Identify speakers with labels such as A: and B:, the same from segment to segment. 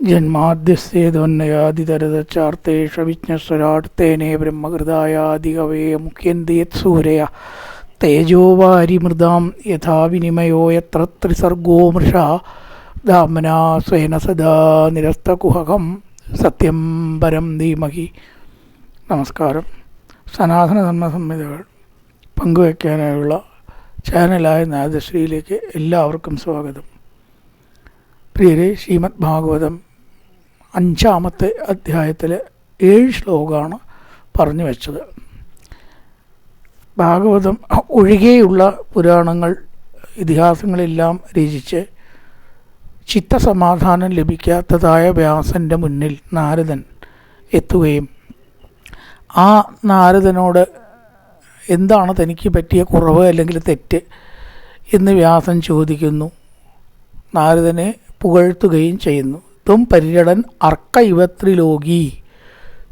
A: ജന്മാദ്യസ്യേതോന്നയാദിതരതച്ചാർത്തേഷവിജ്ഞസ്വരാട്ടേനേ ബ്രഹ്മകൃതായാദികവേ മുഖ്യന്തി യത്സൂരയ തേജോവാരിമൃതാം യഥാ വിനിമയോ യത്ര ത്രിസർഗോ മൃഷാ ധാമനാ സ്വേന സദാ നിരസ്തകുഹകം സത്യം പരം ധീമഹി. നമസ്കാരം. സനാതന ധർമ്മ സംഹിതകൾ പങ്കുവയ്ക്കാനായുള്ള ചാനലായ നാദശ്രീയിലേക്ക് എല്ലാവർക്കും സ്വാഗതം. പ്രിയരെ, ശ്രീമദ് ഭാഗവതം 5-ാമത്തെ അധ്യായത്തിലെ 7 ശ്ലോകമാണ് പറഞ്ഞു വെച്ചത്. ഭാഗവതം ഒഴികെയുള്ള പുരാണങ്ങൾ, ഇതിഹാസങ്ങളെല്ലാം രചിച്ച് ചിത്തസമാധാനം ലഭിക്കാത്തതായ വ്യാസൻ്റെ മുന്നിൽ നാരദൻ എത്തുകയും ആ നാരദനോട് എന്താണ് തനിക്ക് പറ്റിയ കുറവ് അല്ലെങ്കിൽ തെറ്റ് എന്ന് വ്യാസൻ ചോദിക്കുന്നു. നാരദനെ പുകഴ്ത്തുകയും ചെയ്യുന്നു. ത്വം പരിരടൻ അർക്ക ഇവത്രിലോകി,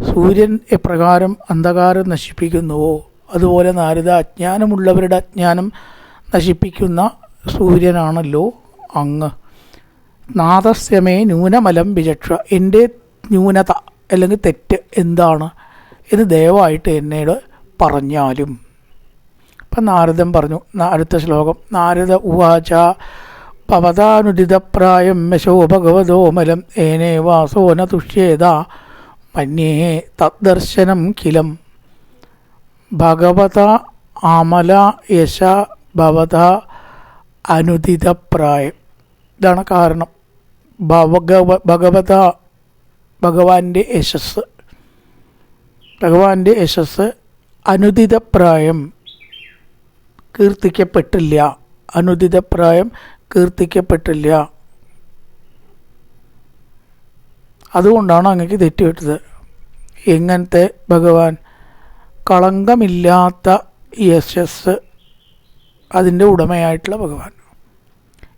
A: സൂര്യൻ എപ്രകാരം അന്ധകാരം നശിപ്പിക്കുന്നുവോ അതുപോലെ നാരദ അജ്ഞാനമുള്ളവരുടെ അജ്ഞാനം നശിപ്പിക്കുന്ന സൂര്യനാണല്ലോ അങ്ങ്. നാദസ്യമേ ന്യൂനമലം വിചക്ഷ, എൻ്റെ ന്യൂനത അല്ലെങ്കിൽ തെറ്റ് എന്താണ് എന്ന് ദയവായിട്ട് എന്നോട് പറഞ്ഞാലും. അപ്പം നാരദൻ പറഞ്ഞു. അടുത്ത ശ്ലോകം. നാരദ ഉവാച ഭവതാനുദിതപ്രായം യശോ ഭഗവതോമലം ഏനേ വാസോ ന തുഷ്യേത മന്യേ തദ്ദർശനം കിലം. ഭഗവത അമല യശ ഭവത അനുദിതപ്രായം. ഇതാണ് കാരണം. ഭഗവാന്റെ യശസ് അനുദിതപ്രായം കീർത്തിക്കപ്പെട്ടില്ല. അനുദിതപ്രായം കീർത്തിക്കപ്പെട്ടില്ല. അതുകൊണ്ടാണ് അങ്ങക്ക് തെറ്റുപറ്റത്. എങ്ങനത്തെ ഭഗവാൻ? കളങ്കമില്ലാത്ത യശസ്, അതിൻ്റെ ഉടമയായിട്ടുള്ള ഭഗവാൻ.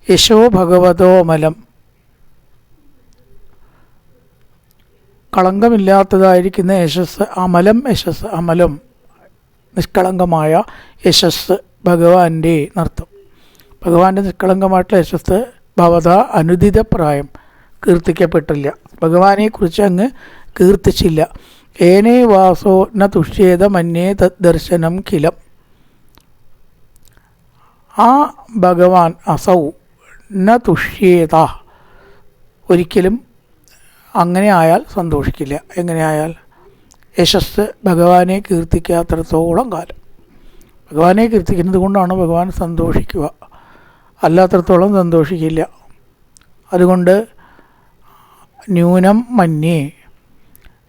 A: യശോ ഭഗവതോമലം, കളങ്കമില്ലാത്തതായിരിക്കുന്ന യശസ്. അമലം യശസ്, അമലം നിഷ്കളങ്കമായ യശസ് ഭഗവാന്റെ നർത്തം. ഭഗവാന്റെ നിഷ്കളങ്കമായിട്ടുള്ള യശസ് ഭവത അനുദിതപ്രായം കീർത്തിക്കപ്പെട്ടില്ല. ഭഗവാനെക്കുറിച്ച് അങ്ങ് കീർത്തിച്ചില്ല. ഏനേ വാസോ ന തുഷ്യേത മന്യേ തദ്ദർശനം കിലം. ആ ഭഗവാൻ അസൗ ന തുഷ്യേത, ഒരിക്കലും അങ്ങനെ ആയാൽ സന്തോഷിക്കില്ല. എങ്ങനെയായാൽ? യശസ് ഭഗവാനെ കീർത്തിക്കാത്തിടത്തോളം കാലം. ഭഗവാനെ കീർത്തിക്കുന്നത് കൊണ്ടാണ് ഭഗവാൻ സന്തോഷിക്കുക, അല്ലാത്തിടത്തോളം സന്തോഷിക്കില്ല. അതുകൊണ്ട് ന്യൂനം മന്യേ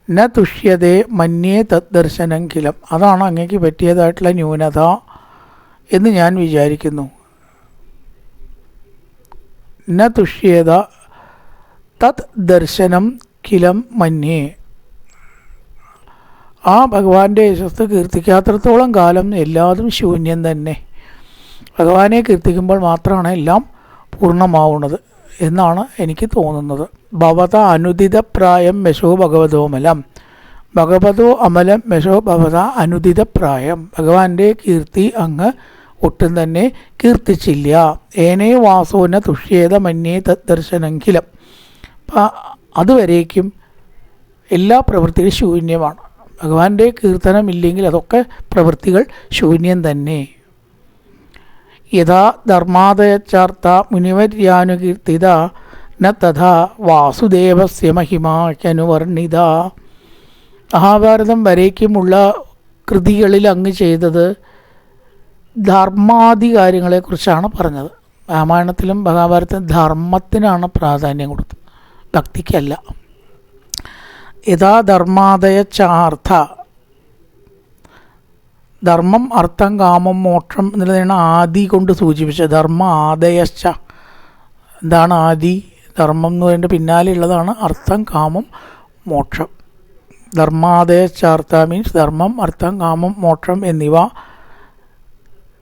A: ന തുഷ്യതേ മന്യേ തദ്ദർശനം കിലം. അതാണ് അങ്ങേക്ക് പറ്റിയതായിട്ടുള്ള ന്യൂനത എന്ന് ഞാൻ വിചാരിക്കുന്നു. ന തുഷ്യേത തത് ദർശനം കിലം മന്യേ. ആ ഭഗവാന്റെ യശസ് കീർത്തിക്കാത്തിടത്തോളം കാലം എല്ലാതും ശൂന്യം തന്നെ. ഭഗവാനെ കീർത്തിക്കുമ്പോൾ മാത്രമാണ് എല്ലാം പൂർണ്ണമാവുന്നത് എന്നാണ് എനിക്ക് തോന്നുന്നത്. ഭവത അനുദിതപ്രായം യശോ ഭഗവതോമലം. ഭഗവതോ അമലം യശോ ഭവത അനുദിതപ്രായം. ഭഗവാന്റെ കീർത്തി അങ്ങ് ഒട്ടും തന്നെ കീർത്തിച്ചില്ല. ഏനേ വാസോന തുഷ്യേത മന്യേ തദ്ദർശനങ്കിലം. അപ്പം അതുവരേക്കും എല്ലാ പ്രവൃത്തികളും ശൂന്യമാണ്. ഭഗവാന്റെ കീർത്തനമില്ലെങ്കിൽ അതൊക്കെ പ്രവൃത്തികൾ ശൂന്യം തന്നെ. യഥാ ധർമാദയച്ചാർത്ത മുനിവര്യാനുകീർത്തിത ന തഥാ വാസുദേവസ്യ മഹിമാനുവർണിത. മഹാഭാരതം വരേക്കുമുള്ള കൃതികളിൽ അങ്ങ് ചെയ്തത് ധർമാദി കാര്യങ്ങളെക്കുറിച്ചാണ് പറഞ്ഞത്. രാമായണത്തിലും മഹാഭാരതത്തിലും ധർമ്മത്തിനാണ് പ്രാധാന്യം കൊടുത്തത്, ഭക്തിക്കല്ല. യഥാ ധർമാദയച്ചാർത്ഥ, ധർമ്മം അർത്ഥം കാമം മോക്ഷം എന്നുള്ളതാണ് ആദി കൊണ്ട് സൂചിപ്പിച്ചത്. ധർമ്മ ആദയശ്ച. എന്താണ് ആദി? ധർമ്മം എന്ന് പറയുന്നത് പിന്നാലെ ഉള്ളതാണ് അർത്ഥം കാമം മോക്ഷം. ധർമാദയച്ചാർത്ഥ മീൻസ് ധർമ്മം അർത്ഥം കാമം മോക്ഷം എന്നിവ.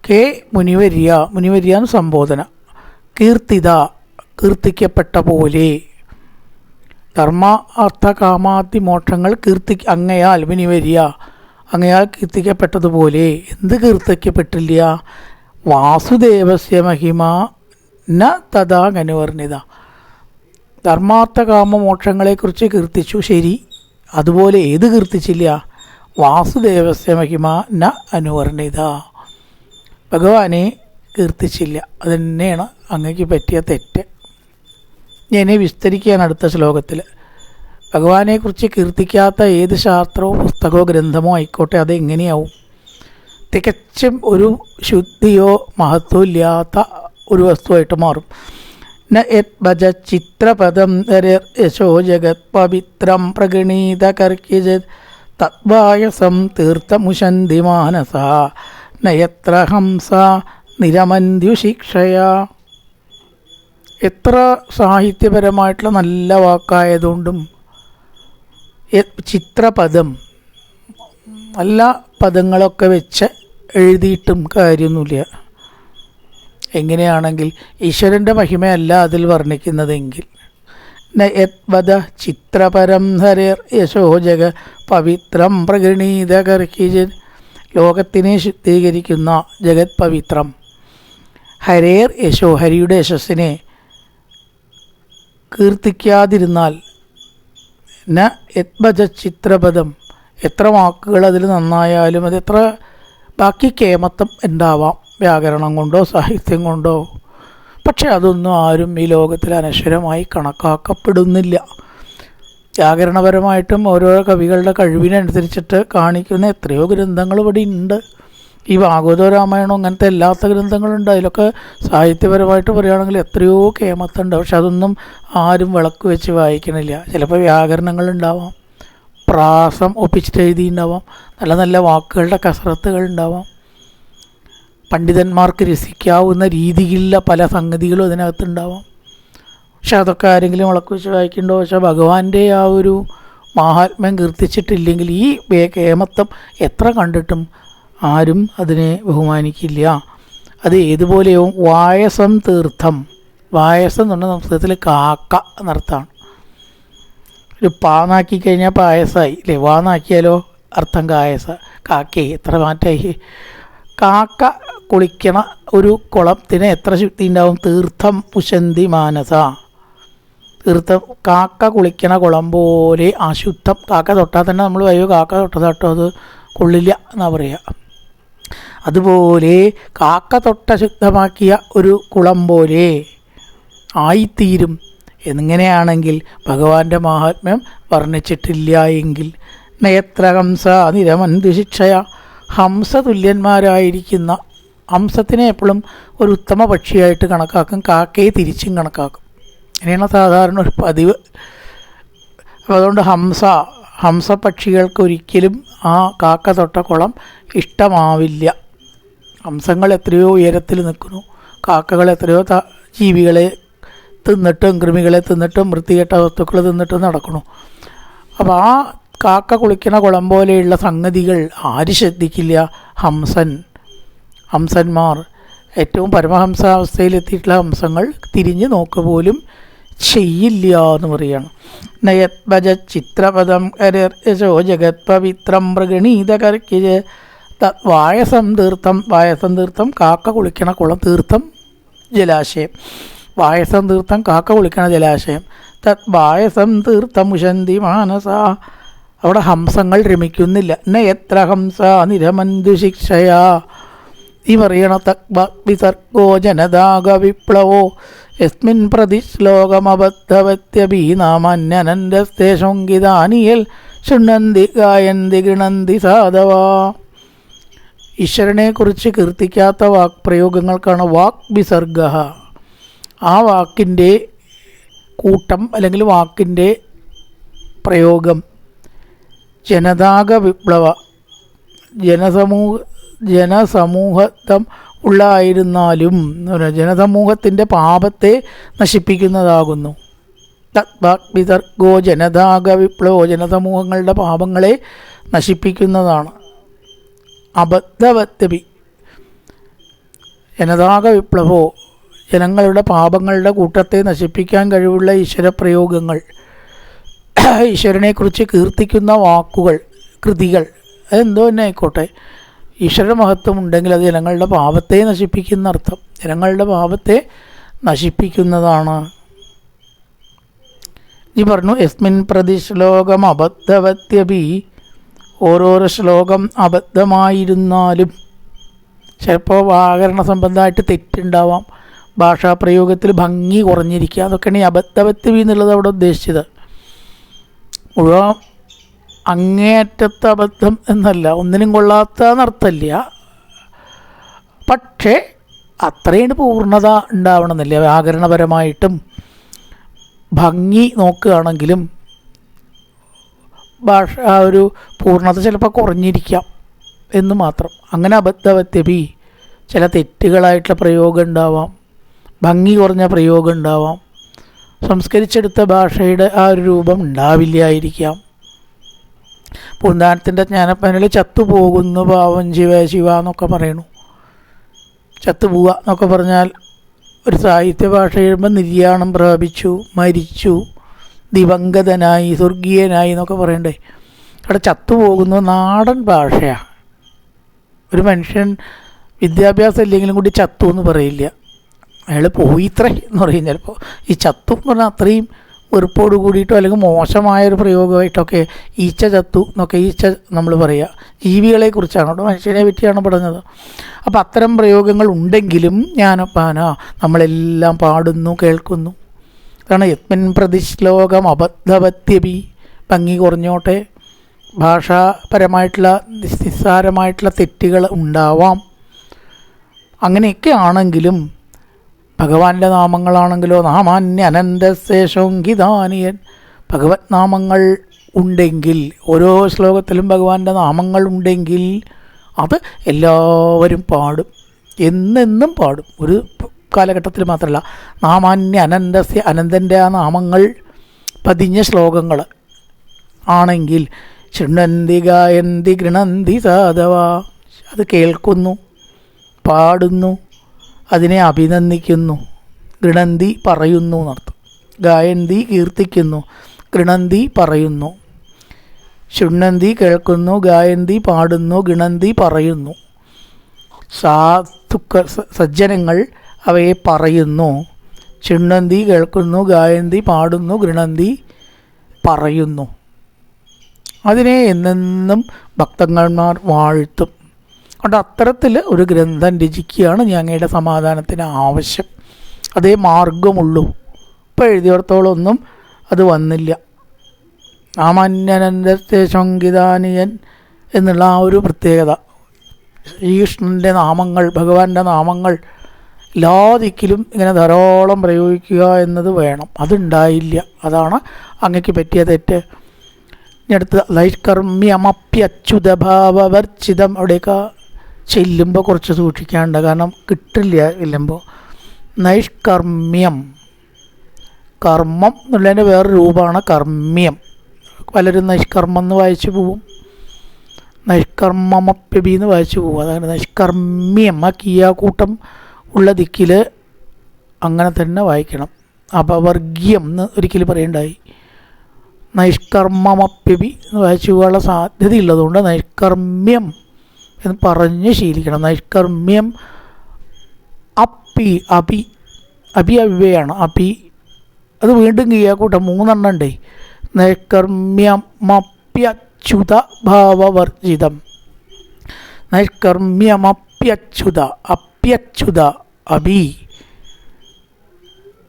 A: കെ മുനിവര്യ, മുനിവര്യാന്ന് സംബോധന. കീർത്തിത, കീർത്തിക്കപ്പെട്ട പോലെ. ധർമ്മ അർത്ഥ കാമാദി മോക്ഷങ്ങൾ അങ്ങയാൽ മുനിവര്യ, അങ്ങയാൽ കീർത്തിക്കപ്പെട്ടതുപോലെ. എന്ത് കീർത്തിക്കപ്പെട്ടില്ല? വാസുദേവസ്യ മഹിമ ന തഥാ അനുവർണിത. ധർമാർത്ഥ കാമ മോക്ഷങ്ങളെക്കുറിച്ച് കീർത്തിച്ചു, ശരി. അതുപോലെ ഏത് കീർത്തിച്ചില്ല? വാസുദേവസ്യ മഹിമ ന അനുവർണിത, ഭഗവാനെ കീർത്തിച്ചില്ല. അത് തന്നെയാണ് അങ്ങക്ക് പറ്റിയ തെറ്റ്. ഞാൻ വിസ്തരിക്കുകയാണ് അടുത്ത ശ്ലോകത്തിൽ. ഭഗവാനെക്കുറിച്ച് കീർത്തിക്കാത്ത ഏത് ശാസ്ത്രമോ പുസ്തകമോ ഗ്രന്ഥമോ ആയിക്കോട്ടെ, അതെങ്ങനെയാവും? തികച്ചും ഒരു ശുദ്ധിയോ മഹത്വമോ ഇല്ലാത്ത ഒരു വസ്തുവായിട്ട് മാറും. ന യത് ഭജ ചിത്രപദം യശോ ജഗത് പവിത്രം പ്രഗണീത കർക്കിജത് തദ്വായസം തീർത്ഥമുശന്തി മാനസ നയത്ര ഹംസ നിരമന്ത്യുശിക്ഷയ. എത്ര സാഹിത്യപരമായിട്ടുള്ള നല്ല വാക്കായതുകൊണ്ടും ചിത്രപദം നല്ല പദങ്ങളൊക്കെ വെച്ച് എഴുതിയിട്ടും കാര്യമൊന്നുമില്ല. എങ്ങനെയാണെങ്കിൽ ഈശ്വരൻ്റെ മഹിമയല്ല അതിൽ വർണ്ണിക്കുന്നതെങ്കിൽ. യദ്വദ ചിത്രപരം ഹരേർ യശോ ജഗ പവിത്രം പ്രഗണീത കർക്കിജൻ, ലോകത്തിനെ ശുദ്ധീകരിക്കുന്ന ജഗത് പവിത്രം ഹരേർ യശോ, ഹരിയുടെ യശസ്സിനെ കീർത്തിക്കാതിരുന്നാൽ ന യദ്വദ ചിത്രപദം, എത്ര വാക്കുകൾ അതിൽ നന്നായാലും അതെത്ര ബാക്കി കേമത്വം ഉണ്ടാവാം, വ്യാകരണം കൊണ്ടോ സാഹിത്യം കൊണ്ടോ, പക്ഷെ അതൊന്നും ആരും ഈ ലോകത്തിൽ അനശ്വരമായി കണക്കാക്കപ്പെടുന്നില്ല. വ്യാകരണപരമായിട്ടും ഓരോ കവികളുടെ കഴിവിനനുസരിച്ചിട്ട് കാണിക്കുന്ന എത്രയോ ഗ്രന്ഥങ്ങൾ ഇവിടെ ഉണ്ട്. ഈ ഭാഗവത രാമായണം അങ്ങനത്തെ എല്ലാത്ത ഗ്രന്ഥങ്ങളുണ്ട്. അതിലൊക്കെ സാഹിത്യപരമായിട്ട് പറയുകയാണെങ്കിൽ എത്രയോ കേമത്തുണ്ട്. പക്ഷെ അതൊന്നും ആരും വിളക്ക് വെച്ച് വായിക്കണില്ല. ചിലപ്പോൾ വ്യാകരണങ്ങളുണ്ടാവാം, പ്രാസം ഒപ്പിച്ചിട്ട് എഴുതിയിട്ടുണ്ടാവാം, നല്ല നല്ല വാക്കുകളുടെ കസരത്തുകൾ ഉണ്ടാവാം, പണ്ഡിതന്മാർക്ക് രസിക്കാവുന്ന രീതിയിലുള്ള പല സംഗതികളും അതിനകത്തുണ്ടാവാം. പക്ഷെ അതൊക്കെ ആരെങ്കിലും വിളക്ക് വെച്ച് വായിക്കുന്നുണ്ടോ? പക്ഷേ ഭഗവാന്റെ ആ ഒരു മാഹാത്മ്യം കീർത്തിച്ചിട്ടില്ലെങ്കിൽ ഈ കേമത്വം എത്ര കണ്ടിട്ടും ആരും അതിനെ ബഹുമാനിക്കില്ല. അത് ഏതുപോലെയോ വായസം തീർത്ഥം, വായസം എന്ന് പറഞ്ഞാൽ സംസ്കൃതത്തിൽ കാക്ക എന്നർത്ഥമാണ്. ഒരു പാന്നാക്കി കഴിഞ്ഞാൽ പായസമായി അല്ലേ, വാന്നാക്കിയാലോ അർത്ഥം കായസ, കാക്കേ എത്ര മാറ്റായി. കാക്ക കുളിക്കണ ഒരു കുളത്തിന് എത്ര ശുദ്ധി ഉണ്ടാവും? തീർത്ഥം പുശന്തി മാനസ, തീർത്ഥം കാക്ക കുളിക്കണ കുളം പോലെ അശുദ്ധം. കാക്ക തൊട്ടാൽ തന്നെ നമ്മൾ അയ്യോ കാക്ക തൊട്ടതാട്ടോ അത് കൊള്ളില്ല എന്നാ പറയുക. അതുപോലെ കാക്ക തൊട്ട ശുദ്ധമാക്കിയ ഒരു കുളം പോലെ ആയിത്തീരും. എങ്ങനെയാണെങ്കിൽ ഭഗവാന്റെ മാഹാത്മ്യം വർണ്ണിച്ചിട്ടില്ല എങ്കിൽ. നയത്ര ഹംസ നിരമന്തുശിക്ഷയ, ഹംസതുല്യന്മാരായിരിക്കുന്ന, ഹംസത്തിനെ എപ്പോഴും ഒരു ഉത്തമ പക്ഷിയായിട്ട് കണക്കാക്കും, കാക്കയെ തിരിച്ചും കണക്കാക്കും. അങ്ങനെയാണ് സാധാരണ ഒരു പതിവ്. അപ്പോൾ അതുകൊണ്ട് ഹംസപക്ഷികൾക്ക് ഒരിക്കലും ആ കാക്ക തൊട്ട കുളം ഇഷ്ടമാവില്ല. ഹംസങ്ങൾ എത്രയോ ഉയരത്തിൽ നിൽക്കുന്നു, കാക്കകൾ എത്രയോ ജീവികളെ തിന്നിട്ടും കൃമികളെ തിന്നിട്ടും വൃത്തികെട്ട വസ്തുക്കൾ തിന്നിട്ടും നടക്കുന്നു. അപ്പോൾ ആ കാക്ക കുളിക്കണ കുളം പോലെയുള്ള സംഗതികൾ ആര് ശ്രദ്ധിക്കില്ല? ഹംസന്മാർ, ഏറ്റവും പരമഹംസാവസ്ഥയിലെത്തിയിട്ടുള്ള ഹംസങ്ങൾ തിരിഞ്ഞ് നോക്കുക പോലും ചെയ്യില്ല എന്ന് പറയുകയാണ്. നയദ്ഭജ ചിത്രപദം യശോ ജഗത് പവിത്രം പ്രഗണീത കർക്കിജ വായസം തീർത്ഥം, വായസം തീർത്ഥം കാക്ക കുളിക്കണ കുളം, തീർത്ഥം ജലാശയം, വായസം തീർത്ഥം കാക്ക കുളിക്കണ ജലാശയം. തത് വായസം തീർത്ഥം ഉശന്തി മാനസ, അവിടെ ഹംസങ്ങൾ രമിക്കുന്നില്ല. നയത്ര ഹംസ നിരമന്തുശിക്ഷയാ, ഈ പറയണ തക്വിസർഗോ ജനതാക വിപ്ലവോ യസ്മിൻ പ്രതി ശ്ലോകമബദ്ധവത്യഭീനാമന്യനന്ദസ്തേ ശങ്കിതാനിയൽ ശൃണ്ണന്തി ഗായന്തി ഗൃണന്തി സാധവാ. ഈശ്വരനെക്കുറിച്ച് കീർത്തിക്കാത്ത വാക്പ്രയോഗങ്ങൾക്കാണ് വാക് വിസർഗ. ആ വാക്കിൻ്റെ കൂട്ടം അല്ലെങ്കിൽ വാക്കിൻ്റെ പ്രയോഗം ജനതാക വിപ്ലവ, ജനസമൂഹത്വം ഉള്ളായിരുന്നാലും ജനസമൂഹത്തിൻ്റെ പാപത്തെ നശിപ്പിക്കുന്നതാകുന്നു. വിസർഗോ ജനതാക വിപ്ലവോ, ജനസമൂഹങ്ങളുടെ പാപങ്ങളെ നശിപ്പിക്കുന്നതാണ്. അബദ്ധവത്യപി ജനതാക വിപ്ലവോ, ജനങ്ങളുടെ പാപങ്ങളുടെ കൂട്ടത്തെ നശിപ്പിക്കാൻ കഴിവുള്ള ഈശ്വരപ്രയോഗങ്ങൾ, ഈശ്വരനെക്കുറിച്ച് കീർത്തിക്കുന്ന വാക്കുകൾ, കൃതികൾ, അതെന്തോ തന്നെ ആയിക്കോട്ടെ, ഈശ്വര മഹത്വം ഉണ്ടെങ്കിൽ അത് ജനങ്ങളുടെ പാപത്തെ നശിപ്പിക്കുന്ന അർത്ഥം, ജനങ്ങളുടെ പാപത്തെ നശിപ്പിക്കുന്നതാണ്. ഈ പറഞ്ഞു യസ്മിൻ പ്രതി ശ്ലോകം അബദ്ധവത്യപി, ഓരോരോ ശ്ലോകം അബദ്ധമായിരുന്നാലും ചിലപ്പോൾ വ്യാകരണ സംബന്ധമായിട്ട് തെറ്റുണ്ടാവാം, ഭാഷാപ്രയോഗത്തിൽ ഭംഗി കുറഞ്ഞിരിക്കുക, അതൊക്കെയാണ് ഈ അബദ്ധവത്യപി എന്നുള്ളത് അവിടെ ഉദ്ദേശിച്ചത്. മുഴുവൻ അങ്ങേയറ്റത്തെ അബദ്ധം എന്നല്ല, ഒന്നിനും കൊള്ളാത്ത എന്നർത്ഥമില്ല, പക്ഷേ അത്രയും പൂർണ്ണത ഉണ്ടാവണമെന്നില്ല. വ്യാകരണപരമായിട്ടും ഭംഗി നോക്കുകയാണെങ്കിലും ഭാഷ ആ ഒരു പൂർണ്ണത ചിലപ്പോൾ കുറഞ്ഞിരിക്കാം എന്ന് മാത്രം. അങ്ങനെ അബദ്ധവത്യപി, ചില തെറ്റുകളായിട്ടുള്ള പ്രയോഗം ഉണ്ടാവാം, ഭംഗി കുറഞ്ഞ പ്രയോഗം ഉണ്ടാവാം, സംസ്കരിച്ചെടുത്ത ഭാഷയുടെ ആ ഒരു രൂപം ഉണ്ടാവില്ലായിരിക്കാം. പൂന്താനത്തിൻ്റെ ജ്ഞാനപ്പനൽ ചത്തുപോകുന്നു പാവം ശിവ ശിവ എന്നൊക്കെ പറയണു. ചത്തുപോവുക എന്നൊക്കെ പറഞ്ഞാൽ ഒരു സാഹിത്യ ഭാഷ എഴുതുമ്പോൾ നിര്യാണം പ്രാപിച്ചു, മരിച്ചു, ദിവംഗതനായി, സ്വർഗീയനായി എന്നൊക്കെ പറയണ്ടേ. അവിടെ ചത്തുപോകുന്നു നാടൻ ഭാഷയാണ്. ഒരു മനുഷ്യൻ വിദ്യാഭ്യാസം ഇല്ലെങ്കിലും കൂടി ചത്തു എന്ന് പറയില്ല, അയാൾ പോയിത്രേ എന്ന് പറയും. ചിലപ്പോൾ ഈ ചത്തു എന്ന് പറഞ്ഞാൽ അത്രയും വെറുപ്പോട് കൂടിയിട്ടോ അല്ലെങ്കിൽ മോശമായൊരു പ്രയോഗമായിട്ടൊക്കെ ഈച്ച ചത്തു എന്നൊക്കെ ഈച്ച നമ്മൾ പറയുക. ജീവികളെക്കുറിച്ചാണ്, അവിടെ മനുഷ്യനെ പറ്റിയാണ് പറഞ്ഞത്. അപ്പം അത്തരം പ്രയോഗങ്ങൾ ഉണ്ടെങ്കിലും ജ്ഞാനപ്പാന നമ്മളെല്ലാം പാടുന്നു, കേൾക്കുന്നു. അതാണ് യത്മിൻ പ്രതിശ്ലോകം അബദ്ധവത്യപി, ഭംഗി കുറഞ്ഞോട്ടെ, ഭാഷാപരമായിട്ടുള്ള നിസ്സാരമായിട്ടുള്ള തെറ്റുകൾ ഉണ്ടാവാം. അങ്ങനെയൊക്കെ ആണെങ്കിലും ഭഗവാന്റെ നാമങ്ങളാണെങ്കിലോ നാമാന്യ അനന്തശേഷോങ്കിതാനിയൻ, ഭഗവത് നാമങ്ങൾ ഉണ്ടെങ്കിൽ, ഓരോ ശ്ലോകത്തിലും ഭഗവാന്റെ നാമങ്ങൾ ഉണ്ടെങ്കിൽ അത് എല്ലാവരും പാടും, എന്നെന്നും പാടും. ഒരു കാലഘട്ടത്തിൽ മാത്രമല്ല, നാമാന്യ അനന്തസ്യ, അനന്തൻ്റെ ആ നാമങ്ങൾ പതിഞ്ഞ ശ്ലോകങ്ങൾ ആണെങ്കിൽ ശൃണ്വന്തി ഗായന്തി ഗൃണന്തി സാധവ, അത് കേൾക്കുന്നു, പാടുന്നു, അതിനെ അഭിനന്ദിക്കുന്നു. ഗൃണന്തി പറയുന്നു എന്നർത്ഥം. ഗായന്തി കീർത്തിക്കുന്നു, ഗൃണന്തി പറയുന്നു. ശൃണ്വന്തി കേൾക്കുന്നു, ഗായന്തി പാടുന്നു, ഗൃണന്തി പറയുന്നു. സജ്ജനങ്ങൾ അവയെ പറയുന്നു. ശൃണ്വന്തി കേൾക്കുന്നു, ഗായന്തി പാടുന്നു, ഗൃണന്തി പറയുന്നു. അതിനെ എന്നെന്നും ഭക്തന്മാർ വാഴ്ത്തും. അതുകൊണ്ട് അത്തരത്തിൽ ഒരു ഗ്രന്ഥം രചിക്കുകയാണ് ഞങ്ങളുടെ സമാധാനത്തിന് ആവശ്യം. അതേ മാർഗമുള്ളൂ. ഇപ്പോൾ എഴുതിയിടത്തോളമൊന്നും അത് വന്നില്ല. നാമാന്യനന്തത്തെ സംഗീതാനിയൻ എന്നുള്ള ആ ഒരു പ്രത്യേകത, ശ്രീകൃഷ്ണൻ്റെ നാമങ്ങൾ, ഭഗവാന്റെ നാമങ്ങൾ എല്ലാ ദിക്കിലും ഇങ്ങനെ ധാരാളം പ്രയോഗിക്കുക എന്നത് വേണം. അതുണ്ടായില്ല. അതാണ് അങ്ങക്ക് പറ്റിയ തെറ്റ്. ഇനി അടുത്ത് ലൈഷ്കർമ്മ്യമപ്യച്യുതഭാവവർജിതം, അവിടെയൊക്കെ ചെല്ലുമ്പോൾ കുറച്ച് സൂക്ഷിക്കാനുണ്ട്, കാരണം കിട്ടില്ല ചെല്ലുമ്പോൾ. നൈഷ്കർമ്മ്യം, കർമ്മം എന്നുള്ളതിൻ്റെ വേറെ രൂപമാണ് കർമ്മ്യം. പലരും നൈഷ്കർമ്മം എന്ന് വായിച്ചു പോവും, നൈഷ്കർമ്മമപ്യബി എന്ന് വായിച്ചു പോവും. അതാണ് നൈഷ്കർമ്മ്യം. ആ കിയാക്കൂട്ടം ഉള്ള ദിക്കിൽ അങ്ങനെ തന്നെ വായിക്കണം. അപവർഗ്യം എന്ന് ഒരിക്കലും പറയണ്ടായി. നൈഷ്കർമ്മമപ്യബി എന്ന് വായിച്ചു പോകാനുള്ള സാധ്യതയുള്ളതുകൊണ്ട് നൈഷ്കർമ്മ്യം എന്ന് പറഞ്ഞ് ശീലിക്കണം. നൈഷ്കർമ്മ്യം അപ്പി, അപി, അപി അവ്യയാണ്. അപി അത് വീണ്ടും കിയാക്കൂട്ടം 3 ഉണ്ടേ. നൈഷ്കർമ്മ്യമപ്യച്യുത ഭാവവർജിതം, നൈഷ്കർമ്മ്യമപ്യച്യുത, അപ്യച്യുത, അപി,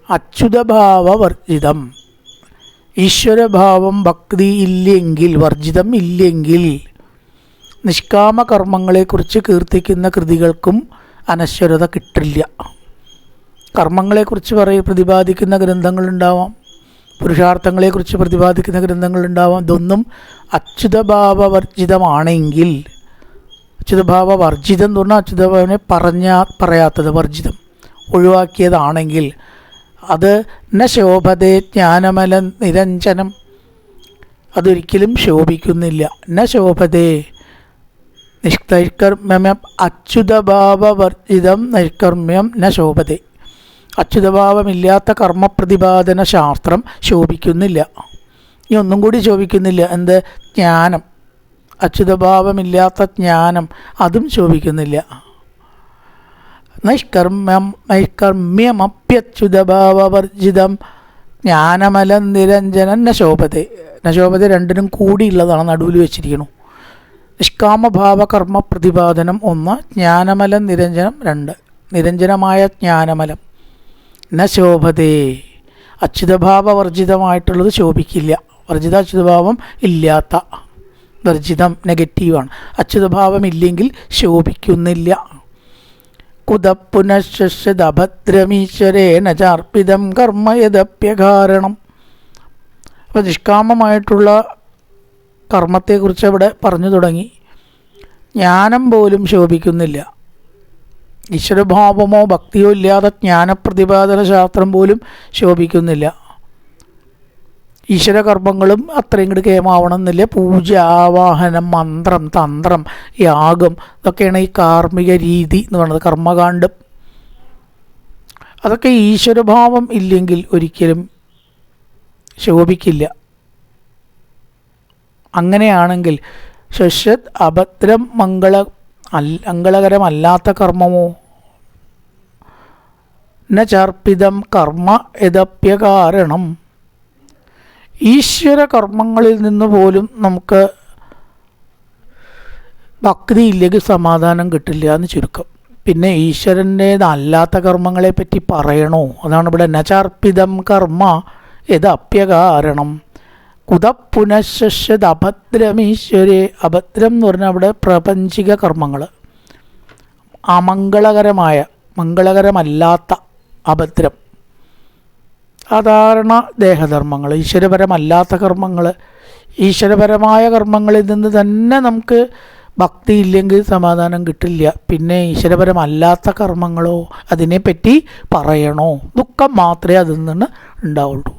A: അച്യുതഭാവവർജിതം. ഈശ്വരഭാവം ഭക്തി ഇല്ലെങ്കിൽ, വർജിതം ഇല്ലെങ്കിൽ, നിഷ്കാമകർമ്മങ്ങളെക്കുറിച്ച് കീർത്തിക്കുന്ന കൃതികൾക്കും അനശ്വരത കിട്ടില്ല. കർമ്മങ്ങളെക്കുറിച്ച് പ്രതിപാദിക്കുന്ന ഗ്രന്ഥങ്ങളുണ്ടാവാം, പുരുഷാർത്ഥങ്ങളെക്കുറിച്ച് പ്രതിപാദിക്കുന്ന ഗ്രന്ഥങ്ങളുണ്ടാവാം. ഇതൊന്നും അച്യുതഭാവവർജിതമാണെങ്കിൽ, അച്യുതഭാവവർജിതം എന്ന് പറഞ്ഞാൽ അച്യുതഭാവനെ പറയാത്തത്, വർജിതം ഒഴിവാക്കിയതാണെങ്കിൽ അത് ന ശോഭതേ ജ്ഞാനമല നിരഞ്ജനം, അതൊരിക്കലും ശോഭിക്കുന്നില്ല. ന ശോഭതേ നൈഷ്കർമ്മ്യം അച്യുതഭാവവർജിതം നൈഷ്കർമ്മ്യം ന ശോഭതേ. അച്യുതഭാവമില്ലാത്ത കർമ്മപ്രതിപാദന ശാസ്ത്രം ശോഭിക്കുന്നില്ല. ഇനി ഒന്നും കൂടി ശോഭിക്കുന്നില്ല. എന്ത്? ജ്ഞാനം. അച്യുതഭാവമില്ലാത്ത ജ്ഞാനം, അതും ശോഭിക്കുന്നില്ല. നൈഷ്കർമ്മ്യമപ്യച്യുതഭാവവർജിതം ജ്ഞാനമലം നിരഞ്ജനം നശോഭത്തെ. നശോഭത്തെ രണ്ടിനും കൂടിയുള്ളതാണ്, നടുവിൽ വെച്ചിരിക്കുന്നു. നിഷ്കാമഭാവ കർമ്മ പ്രതിപാദനം 1, ജ്ഞാനമലം നിരഞ്ജനം 2. നിരഞ്ജനമായ ജ്ഞാനമലം നശോഭതേ, അച്യുതഭാവ വർജിതമായിട്ടുള്ളത് ശോഭിക്കില്ല. വർജിത അച്യുതഭാവം ഇല്ലാത്ത, വർജിതം നെഗറ്റീവാണ്. അച്യുതഭാവം ഇല്ലെങ്കിൽ ശോഭിക്കുന്നില്ല. കുതപ്പുനശ്ശദഭദ്രമീശ്വരേന ചാർപ്പിതം കർമ്മ യദപ്യകാരണം. അപ്പോൾ നിഷ്കാമമായിട്ടുള്ള കർമ്മത്തെക്കുറിച്ച് ഇവിടെ പറഞ്ഞു തുടങ്ങി. ജ്ഞാനം പോലും ശോഭിക്കുന്നില്ല. ഈശ്വരഭാവമോ ഭക്തിയോ ഇല്ലാതെ ജ്ഞാനപ്രതിപാദന ശാസ്ത്രം പോലും ശോഭിക്കുന്നില്ല. ഈശ്വരകർമ്മങ്ങളും അത്രയും കൂടി കേമാവണമെന്നില്ല. പൂജ, ആവാഹനം, മന്ത്രം, തന്ത്രം, യാഗം, ഇതൊക്കെയാണ് ഈ കാർമ്മിക രീതി എന്ന് പറയുന്നത്, കർമ്മകാണ്ഡം. അതൊക്കെ ഈശ്വരഭാവം ഇല്ലെങ്കിൽ ഒരിക്കലും ശോഭിക്കില്ല. അങ്ങനെയാണെങ്കിൽ ശശ്വത് അഭദ്രം മംഗളകരമല്ലാത്ത കർമ്മമോ ന ചർപ്പിതം കർമ്മ യദപ്യകാരണം. ഈശ്വര കർമ്മങ്ങളിൽ നിന്ന് പോലും നമുക്ക് ഭക്തി ഇല്ലെങ്കിൽ സമാധാനം കിട്ടില്ല എന്ന് ചുരുക്കം. പിന്നെ ഈശ്വരൻ്റേതല്ലാത്ത കർമ്മങ്ങളെപ്പറ്റി പറയണോ? അതാണ് ഇവിടെ നചാർപ്പിതം കർമ്മ യദപ്യകാരണം. കുതപ്പുനശ്ശത് അഭദ്രമീശ്വരേ. അഭദ്രം എന്ന് പറഞ്ഞാൽ അവിടെ പ്രപഞ്ചിക കർമ്മങ്ങൾ, അമംഗളകരമായ, മംഗളകരമല്ലാത്ത അഭദ്രം, സാധാരണ ദേഹധർമ്മങ്ങൾ, ഈശ്വരപരമല്ലാത്ത കർമ്മങ്ങൾ. ഈശ്വരപരമായ കർമ്മങ്ങളിൽ നിന്ന് തന്നെ നമുക്ക് ഭക്തി ഇല്ലെങ്കിൽ സമാധാനം കിട്ടില്ല. പിന്നെ ഈശ്വരപരമല്ലാത്ത കർമ്മങ്ങളോ അതിനെപ്പറ്റി പറയണോ? ദുഃഖം മാത്രമേ അതിൽ നിന്ന് ഉണ്ടാവുള്ളൂ.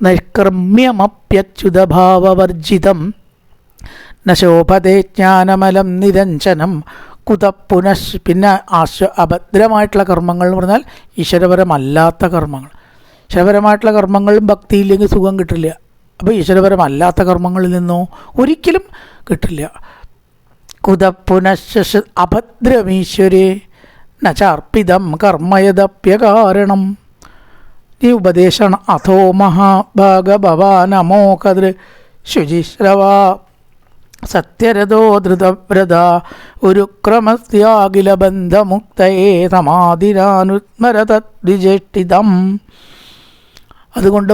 A: നൈഷ്കർമ്മ്യമപ്യച്യുതഭാവവർജിതം നശോഭതേ ജ്ഞാനമലം നിരഞ്ജനം കുതപ്പുനശ്. പിന്നെ അഭദ്രമായിട്ടുള്ള കർമ്മങ്ങൾ എന്ന് പറഞ്ഞാൽ ഈശ്വരപരമല്ലാത്ത കർമ്മങ്ങൾ. ഈശ്വരപരമായിട്ടുള്ള കർമ്മങ്ങളും ഭക്തിയില്ലെങ്കിൽ സുഖം കിട്ടില്ല. അപ്പോൾ ഈശ്വരപരമല്ലാത്ത കർമ്മങ്ങളിൽ നിന്നോ ഒരിക്കലും കിട്ടില്ല. കുതപ്പുനശ് അഭദ്രമീശ്വരേ നചാർപ്പിതം കർമ്മയദപ്യകാരണം. ഈ ഉപദേശമാണ്. അഥോ മഹാഭാഗഭവാനമോകദൃ ശുചിശ്രവ സത്യരഥോ ധൃതവ്രത ഉരുക്രമസ്യാഖിലബന്ധമുക്തയേ സമാധിരാനുസ്മരതദ്വിജേഷ്ഠിതം. അതുകൊണ്ട്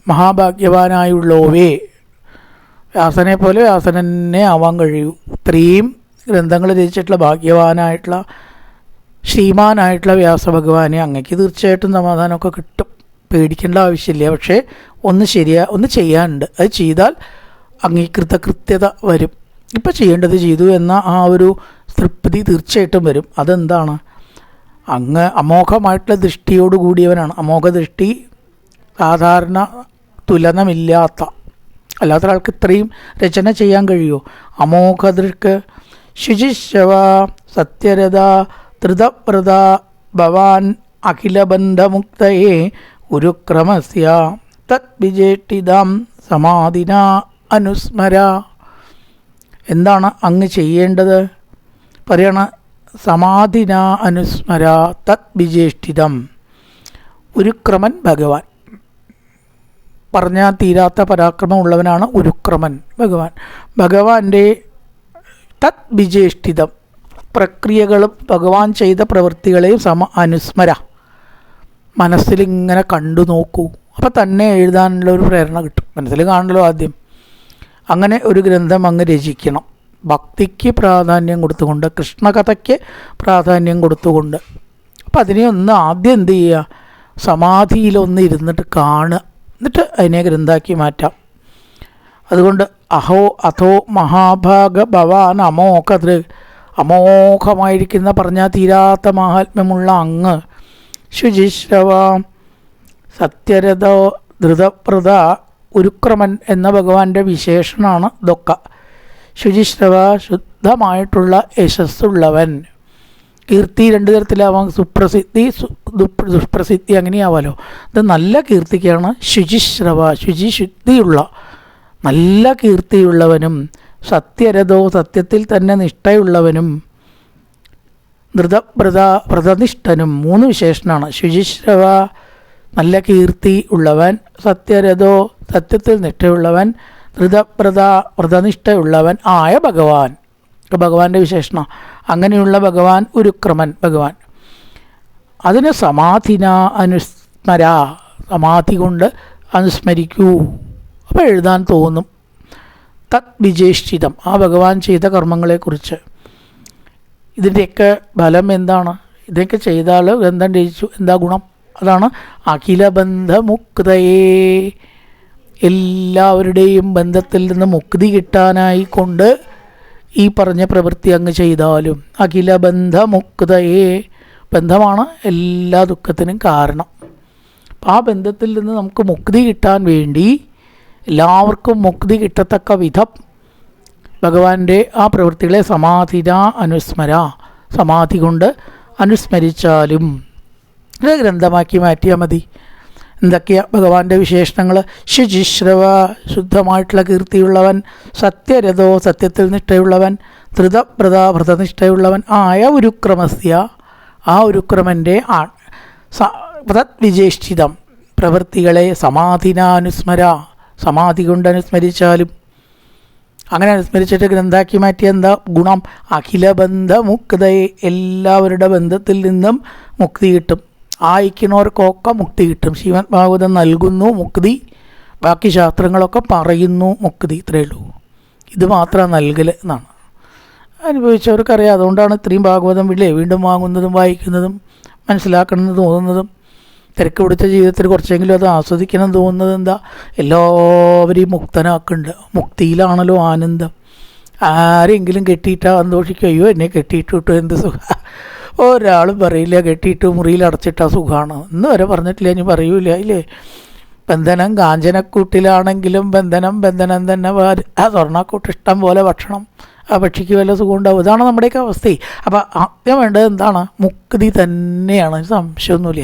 A: മഹാഭാഗ്യവാനായുള്ളോവേ, വ്യാസനെ പോലെ വ്യാസനെ ആവാൻ കഴിയൂ. ഇത്രയും ഗ്രന്ഥങ്ങൾ രചിച്ചിട്ടുള്ള ഭാഗ്യവാനായിട്ടുള്ള ശ്രീമാനായിട്ടുള്ള വ്യാസഭഗവാനെ അങ്ങക്ക് തീർച്ചയായിട്ടും സമാധാനമൊക്കെ കിട്ടും. പേടിക്കേണ്ട ആവശ്യമില്ല. പക്ഷേ ഒന്ന് ചെയ്യാനുണ്ട്. അത് ചെയ്താൽ അംഗീകൃത കൃത്യത വരും. ഇപ്പം ചെയ്യേണ്ടത് ചെയ്തു എന്ന ആ ഒരു തൃപ്തി തീർച്ചയായിട്ടും വരും. അതെന്താണ്? അങ്ങ് അമോഘമായിട്ടുള്ള ദൃഷ്ടിയോട് കൂടിയവനാണ്. അമോഘ ദൃഷ്ടി സാധാരണ തുലനമില്ലാത്ത, അല്ലാത്ത ഒരാൾക്ക് ഇത്രയും രചന ചെയ്യാൻ കഴിയുമോ? അമോഘ ദൃക്ക് ശുചിശവ സത്യരഥ ധൃതവ്രത ഭവാൻ അഖിലബന്ധമുക്തയേ ഉരുക്രമസ്യ തദ്വിജേഷ്ഠിതം സമാധിന അനുസ്മര. എന്താണ് അങ്ങ് ചെയ്യേണ്ടത്? പറയണ സമാധിന അനുസ്മര തദ്വിജേഷ്ഠിതം. ഉരുക്രമൻ ഭഗവാൻ, പറഞ്ഞാൽ തീരാത്ത പരാക്രമമുള്ളവനാണ് ഉരുക്രമൻ ഭഗവാൻ. ഭഗവാന്റെ തദ്വിജേഷ്ഠിതം പ്രക്രിയകളും ഭഗവാൻ ചെയ്ത പ്രവൃത്തികളെയും അനുസ്മര, മനസ്സിലിങ്ങനെ കണ്ടു നോക്കൂ. അപ്പം തന്നെ എഴുതാനുള്ള ഒരു പ്രേരണ കിട്ടും. മനസ്സിൽ കാണണല്ലോ ആദ്യം. അങ്ങനെ ഒരു ഗ്രന്ഥം അങ്ങ് രചിക്കണം. ഭക്തിക്ക് പ്രാധാന്യം കൊടുത്തുകൊണ്ട്, കൃഷ്ണകഥയ്ക്ക് പ്രാധാന്യം കൊടുത്തുകൊണ്ട്. അപ്പം അതിനെ ഒന്ന് ആദ്യം എന്ത് ചെയ്യുക? സമാധിയിലൊന്ന് ഇരുന്നിട്ട് കാണുക. എന്നിട്ട് അതിനെ ഗ്രന്ഥാക്കി മാറ്റാം. അതുകൊണ്ട് അഥോ മഹാഭാഗ ഭവാൻ അമോകദൃ, അമോഘമായിരിക്കുന്ന പറഞ്ഞാൽ തീരാത്ത മാഹാത്മ്യമുള്ള അങ്ങ് ശുചിശ്രവ സത്യരഥോ ധൃതവ്രത ഉരുക്രമൻ എന്ന ഭഗവാന്റെ വിശേഷണമാണ് ഇതൊക്കെ. ശുചിശ്രവ ശുദ്ധമായിട്ടുള്ള യശസ്സുള്ളവൻ. കീർത്തി രണ്ട് തരത്തിലാവാം. സുപ്രസിദ്ധി, ദുഷ്പ്രസിദ്ധി, അങ്ങനെയാവാലോ. ഇത് നല്ല കീർത്തിക്കാണ് ശുചിശ്രവ, ശുചിശുദ്ധിയുള്ള നല്ല കീർത്തിയുള്ളവനും സത്യരഥോ സത്യത്തിൽ തന്നെ നിഷ്ഠയുള്ളവനും ധൃതവ്രത വ്രതനിഷ്ഠനും. 3 വിശേഷണമാണ്. ശുചിശ്രവ നല്ല കീർത്തി ഉള്ളവൻ, സത്യരഥോ സത്യത്തിൽ നിഷ്ഠയുള്ളവൻ, വ്രതനിഷ്ഠയുള്ളവൻ ആയ ഭഗവാൻ. ഭഗവാന്റെ വിശേഷണം. അങ്ങനെയുള്ള ഭഗവാൻ ഉരുക്രമൻ ഭഗവാൻ. അതിന് സമാധിന അനുസ്മര, സമാധി കൊണ്ട് അനുസ്മരിക്കൂ. അപ്പോൾ എഴുതാൻ തോന്നും. തത് വിജേഷ്ഠിതം, ആ ഭഗവാൻ ചെയ്ത കർമ്മങ്ങളെക്കുറിച്ച്. ഇതിൻ്റെയൊക്കെ ഫലം എന്താണ്? ഇതൊക്കെ ചെയ്താൽ ഗ്രന്ഥം രചിച്ചു, എന്താ ഗുണം? അതാണ് അഖിലബന്ധമുക്തയേ, എല്ലാവരുടെയും ബന്ധത്തിൽ നിന്ന് മുക്തി കിട്ടാനായി കൊണ്ട് ഈ പറഞ്ഞ പ്രവൃത്തി അങ്ങ് ചെയ്താലും. അഖിലബന്ധമുക്തയേ, ബന്ധമാണ് എല്ലാ ദുഃഖത്തിനും കാരണം. അപ്പം ആ ബന്ധത്തിൽ നിന്ന് നമുക്ക് മുക്തി കിട്ടാൻ വേണ്ടി, എല്ലാവർക്കും മുക്തി കിട്ടത്തക്ക വിധം ഭഗവാന്റെ ആ പ്രവൃത്തികളെ സമാധിന അനുസ്മര, സമാധി കൊണ്ട് അനുസ്മരിച്ചാലും. ഇത് ഗ്രന്ഥമാക്കി മാറ്റിയാൽ മതി. എന്തൊക്കെയാണ് ഭഗവാന്റെ വിശേഷണങ്ങൾ? ശുചിശ്രവ, ശുദ്ധമായിട്ടുള്ള കീർത്തിയുള്ളവൻ, സത്യരഥോ സത്യത്തിൽ നിഷ്ഠയുള്ളവൻ, വ്രതനിഷ്ഠയുള്ളവൻ ആയ ഉരുക്രമസ്യ, ആ ഉരുക്രമൻ്റെ വിജേഷ്ഠിതം പ്രവൃത്തികളെ സമാധിനാനുസ്മര, സമാധി കൊണ്ട് അനുസ്മരിച്ചാലും. അങ്ങനെ അനുസ്മരിച്ചിട്ട് ഗ്രന്ഥാക്കി മാറ്റിയ എന്താ ഗുണം? അഖിലബന്ധമുക്തയെ, എല്ലാവരുടെ ബന്ധത്തിൽ നിന്നും മുക്തി കിട്ടും. ആയിക്കുന്നവർക്കൊക്കെ മുക്തി കിട്ടും. ശ്രീമദ് ഭാഗവതം നൽകുന്നു മുക്തി, ബാക്കി ശാസ്ത്രങ്ങളൊക്കെ പറയുന്നു മുക്തി. ഇത്രയേ ഉള്ളൂ. ഇത് മാത്രം നൽകൽ എന്നാണ്. അനുഭവിച്ചവർക്കറിയാം. അതുകൊണ്ടാണ് ഇത്രയും ഭാഗവതം വീണ്ടും വാങ്ങുന്നതും വായിക്കുന്നതും മനസ്സിലാക്കണമെന്ന് തോന്നുന്നതും. തിരക്ക് പിടിച്ച ജീവിതത്തിൽ കുറച്ചെങ്കിലും അത് ആസ്വദിക്കണം തോന്നുന്നത് എന്താ? എല്ലാവരെയും മുക്തനാക്കുന്നുണ്ട്. മുക്തിയിലാണല്ലോ ആനന്ദം. ആരെങ്കിലും കെട്ടിയിട്ടാ സന്തോഷിക്കും, അയ്യോ എന്നെ കെട്ടിയിട്ട് കിട്ടും എന്ത് സുഖം. ഒരാളും പറയില്ല കെട്ടിയിട്ട് മുറിയിൽ അടച്ചിട്ടാ സുഖമാണ്. ഇന്ന് വരെ പറഞ്ഞിട്ടില്ല, ഇനി പറയൂല. ഇല്ലേ? ബന്ധനം കാഞ്ചനക്കൂട്ടിലാണെങ്കിലും ബന്ധനം തന്നെ. ആ സ്വർണ്ണക്കൂട്ട് ഇഷ്ടം പോലെ ഭക്ഷണം, ആ പക്ഷിക്ക് വല്ല സുഖം ഉണ്ടാവും. ഇതാണ് നമ്മുടെയൊക്കെ അവസ്ഥ. അപ്പം ആദ്യം വേണ്ടത് എന്താണ്? മുക്തി തന്നെയാണ്, സംശയമൊന്നുമില്ല.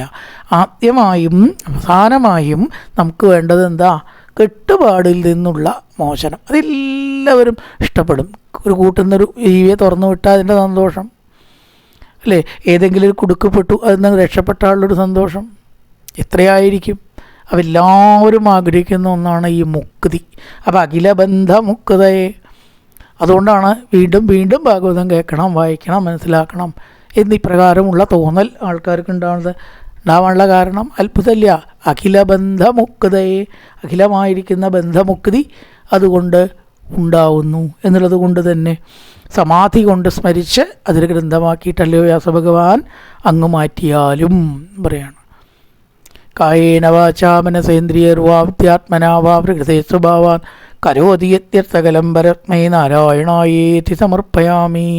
A: ആദ്യമായും അവസാനമായും നമുക്ക് വേണ്ടത് എന്താ? കെട്ടുപാടിൽ നിന്നുള്ള മോചനം. അതെല്ലാവരും ഇഷ്ടപ്പെടും. ഒരു കൂട്ടുന്നൊരു ജീവിയെ തുറന്നു വിട്ടാൽ അതിൻ്റെ സന്തോഷം അല്ലേ? ഏതെങ്കിലും ഒരു കുടുക്കപ്പെട്ടു, അതിൽ നിന്ന് രക്ഷപ്പെട്ട ആളുടെ സന്തോഷം എത്രയായിരിക്കും? അവെല്ലാവരും ആഗ്രഹിക്കുന്ന ഒന്നാണ് ഈ മുക്തി. അപ്പോൾ അഖിലബന്ധ മുക്തയെ, അതുകൊണ്ടാണ് വീണ്ടും ഭാഗവതം കേൾക്കണം, വായിക്കണം, മനസ്സിലാക്കണം എന്നിപ്രകാരമുള്ള തോന്നൽ ആൾക്കാർക്ക് ഉണ്ടാവാനുള്ള കാരണം അത്ഭുതമില്ല. അഖിലബന്ധമുക്തയെ, അഖിലമായിരിക്കുന്ന ബന്ധമുക്തി അതുകൊണ്ട് ഉണ്ടാവുന്നു എന്നുള്ളത് കൊണ്ട് തന്നെ സമാധി കൊണ്ട് സ്മരിച്ച് അതിൽ ഗ്രന്ഥമാക്കിയിട്ടല്ലയോ വ്യാസഭഗവാൻ അങ്ങ് മാറ്റിയാലും പറയാണ്. കായേന വാചാ മനസേന്ദ്രിയർവാ പ്രകൃതേ സ്വഭാവാൻ കരോതി യത്യർത്ഥകലം പരസ്മൈ നാരായണായേതി സമർപ്പയാമി.